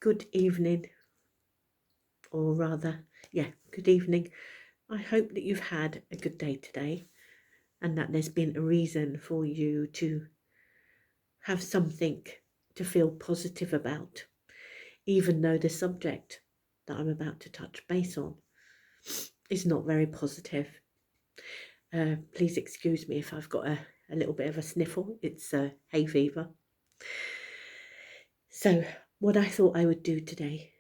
Good evening, or rather, good evening. I hope that you've had a good day today and that there's been a reason for you to have something to feel positive about, even though the subject that I'm about to touch base on is not very positive. Please excuse me if I've got a little bit of a sniffle. It's hay fever. So, what I thought I would do today,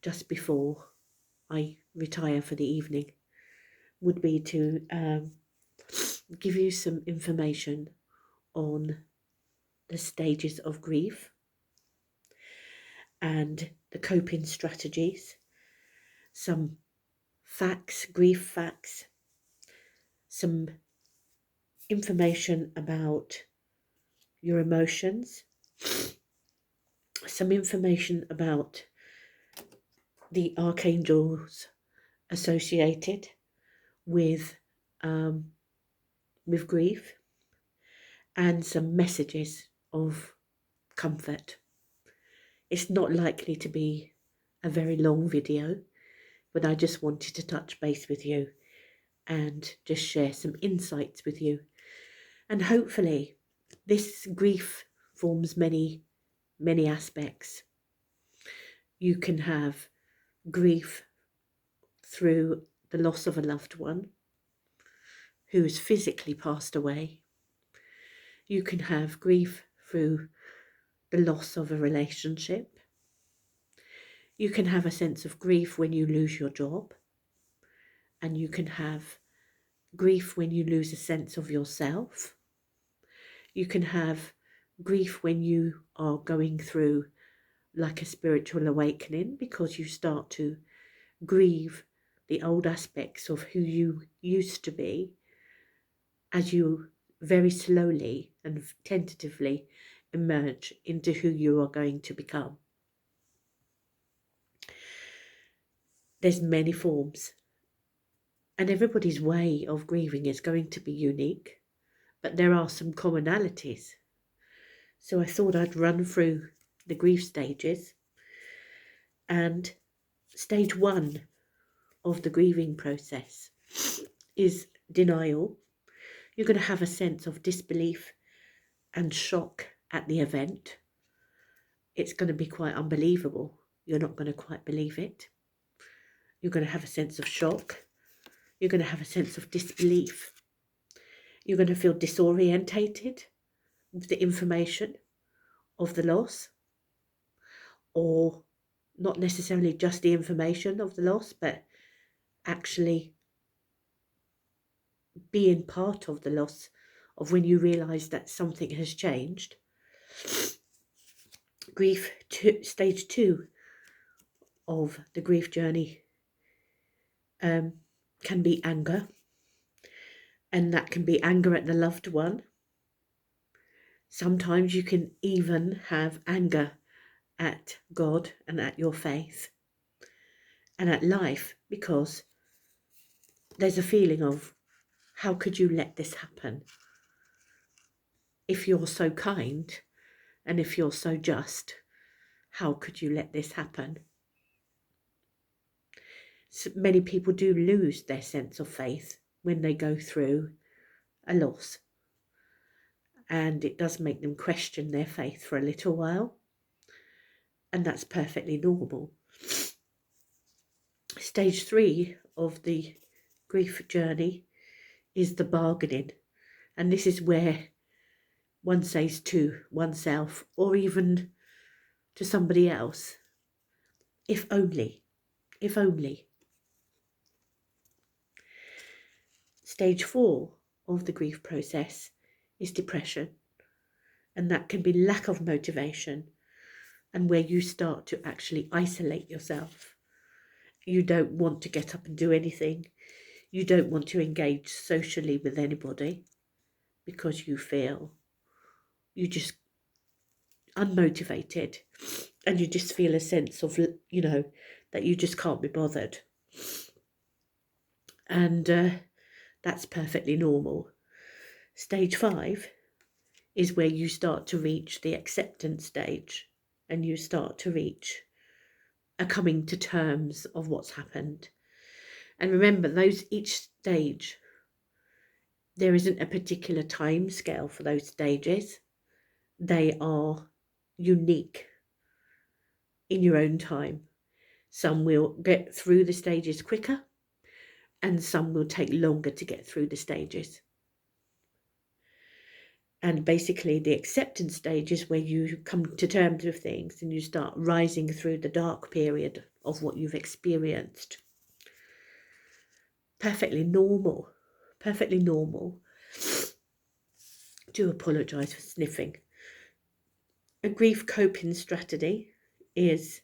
just before I retire for the evening, would be to give you some information on the stages of grief and the coping strategies, some facts, grief facts, some information about your emotions, some information about the archangels associated with grief, and some messages of comfort. It's not likely to be a very long video, but I just wanted to touch base with you and just share some insights with you. And hopefully this grief forms many aspects. You can have grief through the loss of a loved one who's physically passed away. You can have grief through the loss of a relationship. You can have a sense of grief when you lose your job. And you can have grief when you lose a sense of yourself. You can have grief when you are going through like a spiritual awakening, because you start to grieve the old aspects of who you used to be as you very slowly and tentatively emerge into who you are going to become. There's many forms, and everybody's way of grieving is going to be unique, but there are some commonalities. So I thought I'd run through the grief stages. And stage 1 of the grieving process is denial. You're going to have a sense of disbelief and shock at the event. It's going to be quite unbelievable. You're not going to quite believe it. You're going to have a sense of shock. You're going to have a sense of disbelief. You're going to feel disorientated with the information of the loss, or not necessarily just the information of the loss, but actually being part of the loss, of when you realise that something has changed. Stage 2 of the grief journey can be anger, and that can be anger at the loved one. Sometimes you can even have anger at God and at your faith and at life, because there's a feeling of, how could you let this happen? If you're so kind and if you're so just, how could you let this happen? So many people do lose their sense of faith when they go through a loss, and it does make them question their faith for a little while, and that's perfectly normal. Stage 3 of the grief journey is the bargaining, and this is where one says to oneself, or even to somebody else, if only. Stage 4 of the grief process is depression, and that can be lack of motivation, and where you start to actually isolate yourself. You don't want to get up and do anything. You don't want to engage socially with anybody, because you feel you just unmotivated, and you just feel a sense of, that you just can't be bothered. And that's perfectly normal. Stage 5 is where you start to reach the acceptance stage, and you start to reach a coming to terms of what's happened. And remember, each stage, there isn't a particular time scale for those stages. They are unique in your own time. Some will get through the stages quicker, and some will take longer to get through the stages. And basically, the acceptance stage is where you come to terms with things and you start rising through the dark period of what you've experienced. Perfectly normal. Perfectly normal. Do apologise for sniffing. A grief coping strategy is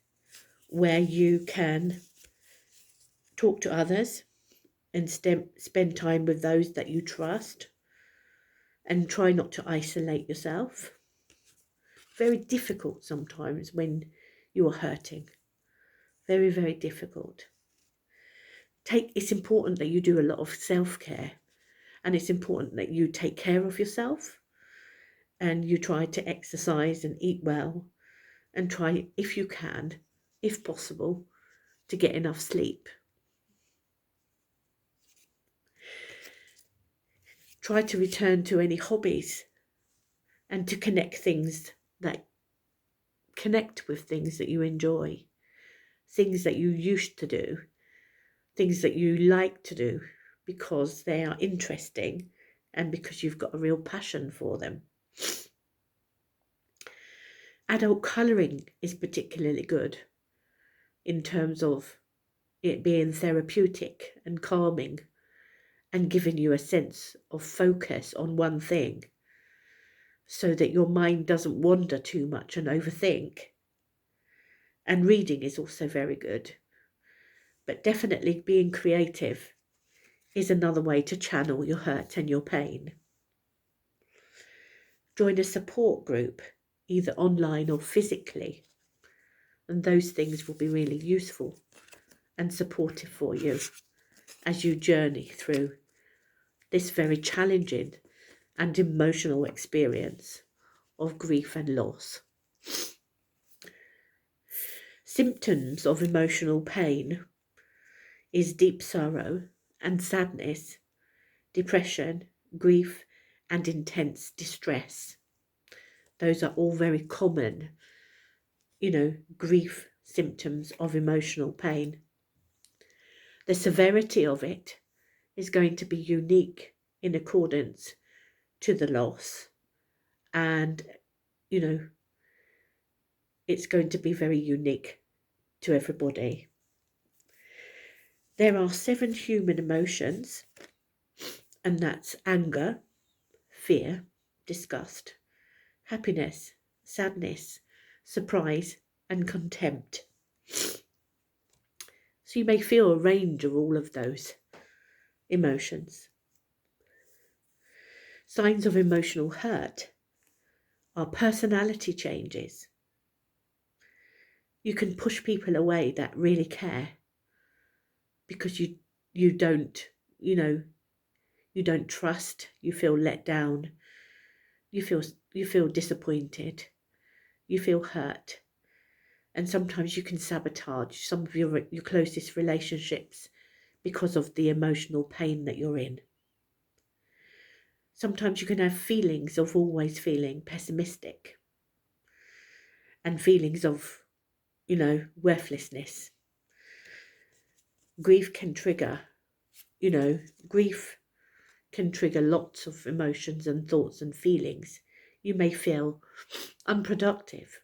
where you can talk to others and spend time with those that you trust and try not to isolate yourself. Very difficult sometimes when you are hurting. Very, very difficult. It's important that you do a lot of self-care, and it's important that you take care of yourself and you try to exercise and eat well and try, if you can, if possible, to get enough sleep. Try to return to any hobbies and to connect with things that you enjoy, things that you used to do, things that you like to do because they are interesting and because you've got a real passion for them. Adult colouring is particularly good in terms of it being therapeutic and calming and giving you a sense of focus on one thing so that your mind doesn't wander too much and overthink. And reading is also very good. But definitely being creative is another way to channel your hurt and your pain. Join a support group, either online or physically, and those things will be really useful and supportive for you as you journey through this very challenging and emotional experience of grief and loss. Symptoms of emotional pain is deep sorrow and sadness, depression, grief, and intense distress. Those are all very common, grief symptoms of emotional pain. The severity of it is going to be unique in accordance to the loss, and it's going to be very unique to everybody. There are 7 human emotions, and that's anger, fear, disgust, happiness, sadness, surprise, and contempt. So you may feel a range of all of those emotions. Signs of emotional hurt are personality changes. You can push people away that really care because you don't trust, you feel let down, you feel disappointed, you feel hurt. And sometimes you can sabotage some of your closest relationships because of the emotional pain that you're in. Sometimes you can have feelings of always feeling pessimistic and feelings of, worthlessness. Grief can trigger lots of emotions and thoughts and feelings. You may feel unproductive.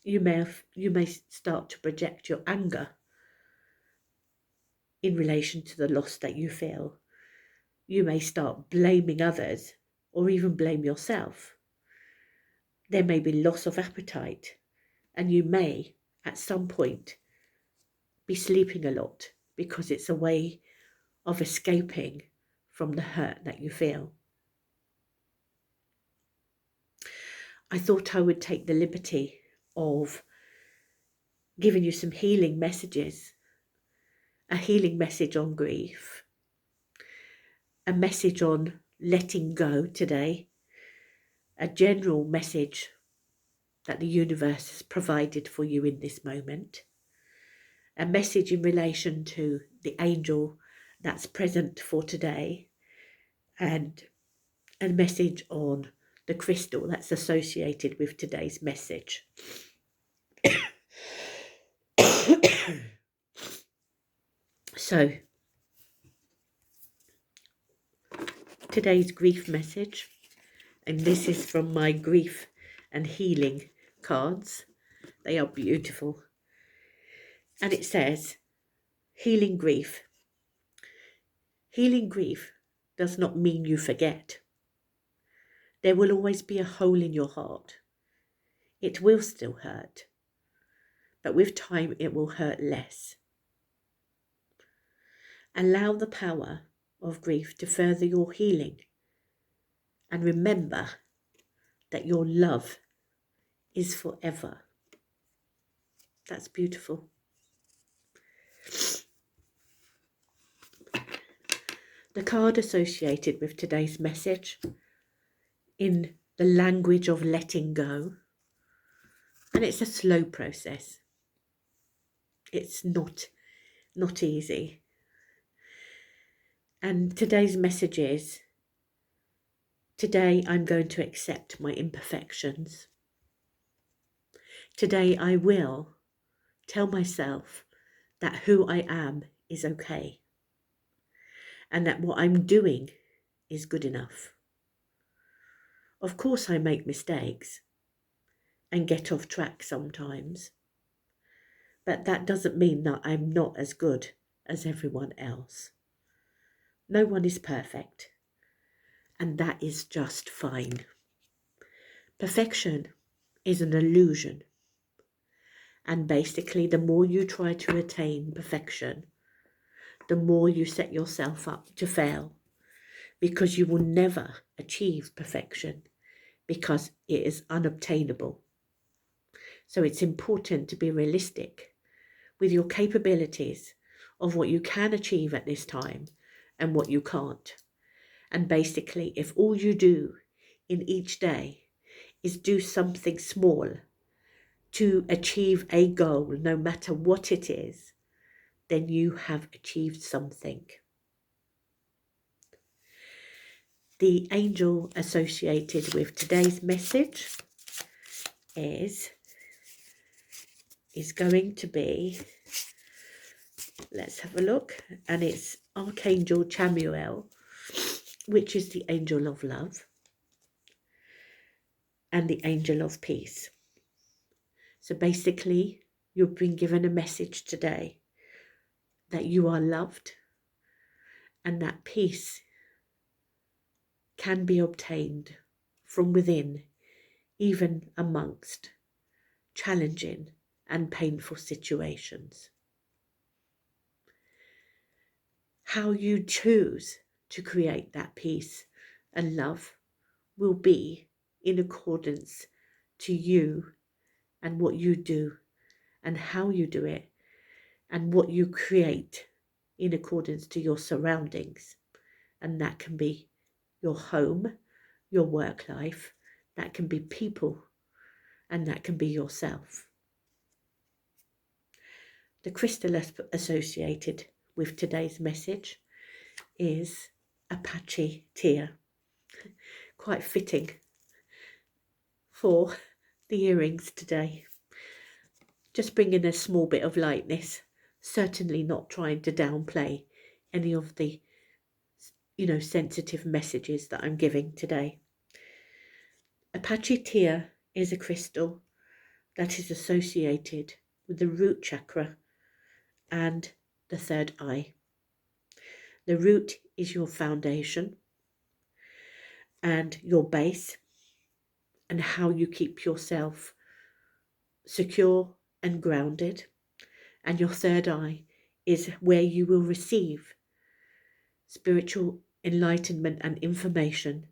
You may start to project your anger in relation to the loss that you feel. You may start blaming others or even blame yourself. There may be loss of appetite, and you may, at some point, be sleeping a lot because it's a way of escaping from the hurt that you feel. I thought I would take the liberty of giving you some healing messages, a healing message on grief, a message on letting go today, a general message that the universe has provided for you in this moment, a message in relation to the angel that's present for today, and a message on the crystal that's associated with today's message. So, today's grief message, and this is from my grief and healing cards. They are beautiful. And it says, healing grief. Healing grief does not mean you forget. There will always be a hole in your heart. It will still hurt, but with time it will hurt less. Allow the power of grief to further your healing, and remember that your love is forever. That's beautiful. The card associated with today's message, in the language of letting go, and it's a slow process. It's not easy. And today's message is, today I'm going to accept my imperfections. Today I will tell myself that who I am is okay, and that what I'm doing is good enough. Of course I make mistakes and get off track sometimes, but that doesn't mean that I'm not as good as everyone else. No one is perfect, and that is just fine. Perfection is an illusion, and basically the more you try to attain perfection, the more you set yourself up to fail, because you will never achieve perfection because it is unobtainable. So it's important to be realistic with your capabilities of what you can achieve at this time and what you can't. And basically, if all you do in each day is do something small to achieve a goal, no matter what it is, then you have achieved something. The angel associated with today's message is going to be, let's have a look, and it's Archangel Chamuel, which is the angel of love and the angel of peace. So basically, you've been given a message today that you are loved and that peace can be obtained from within, even amongst challenging and painful situations. How you choose to create that peace and love will be in accordance to you and what you do and how you do it and what you create in accordance to your surroundings. And that can be your home, your work life, that can be people, and that can be yourself. The crystal associated with today's message is Apache tear. Quite fitting for the earrings today. Just bringing a small bit of lightness, certainly not trying to downplay any of the sensitive messages that I'm giving today. Apache tear is a crystal that is associated with the root chakra and the third eye. The root is your foundation and your base, and how you keep yourself secure and grounded. And your third eye is where you will receive spiritual enlightenment and information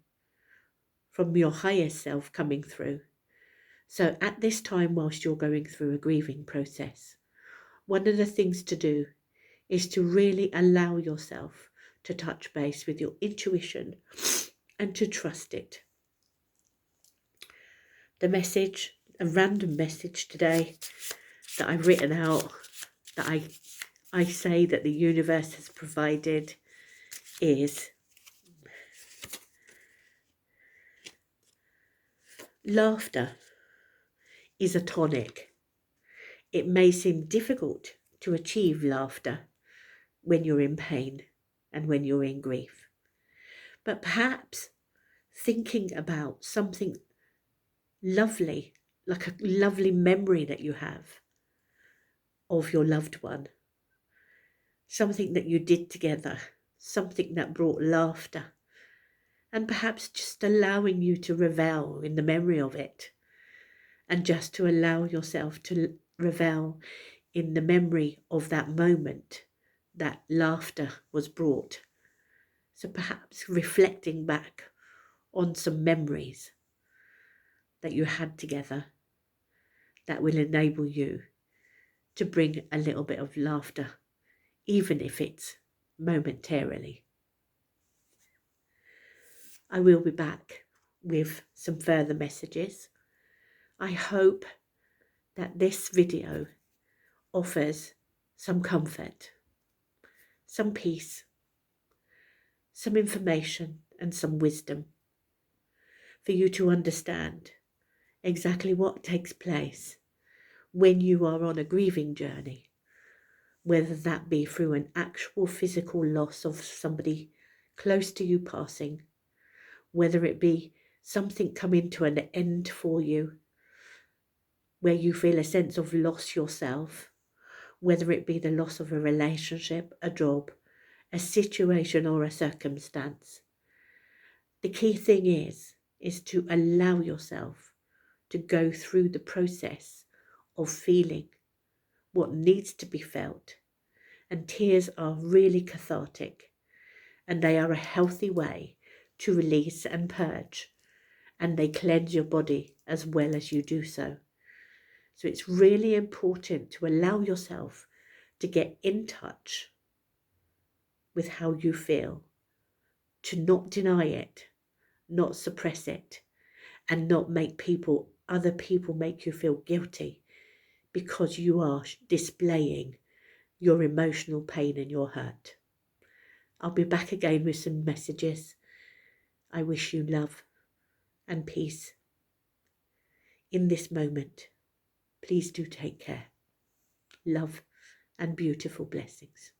from your higher self coming through. So at this time, whilst you're going through a grieving process, one of the things to do is to really allow yourself to touch base with your intuition and to trust it. The message, a random message today that I've written out that I say that the universe has provided is laughter is a tonic. It may seem difficult to achieve laughter when you're in pain and when you're in grief, but perhaps thinking about something lovely, like a lovely memory that you have of your loved one, something that you did together, something that brought laughter, and perhaps just allowing you to revel in the memory of it, and just to allow yourself to revel in the memory of that moment that laughter was brought. So perhaps reflecting back on some memories that you had together that will enable you to bring a little bit of laughter, even if it's momentarily. I will be back with some further messages. I hope that this video offers some comfort, some peace, some information and some wisdom for you to understand exactly what takes place when you are on a grieving journey, whether that be through an actual physical loss of somebody close to you passing, whether it be something coming to an end for you, where you feel a sense of loss yourself, whether it be the loss of a relationship, a job, a situation or a circumstance. The key thing is to allow yourself to go through the process of feeling what needs to be felt. And tears are really cathartic, and they are a healthy way to release and purge, and they cleanse your body as well as you do so. So it's really important to allow yourself to get in touch with how you feel, to not deny it, not suppress it, and not make other people make you feel guilty because you are displaying your emotional pain and your hurt. I'll be back again with some messages. I wish you love and peace in this moment. Please do take care. Love and beautiful blessings.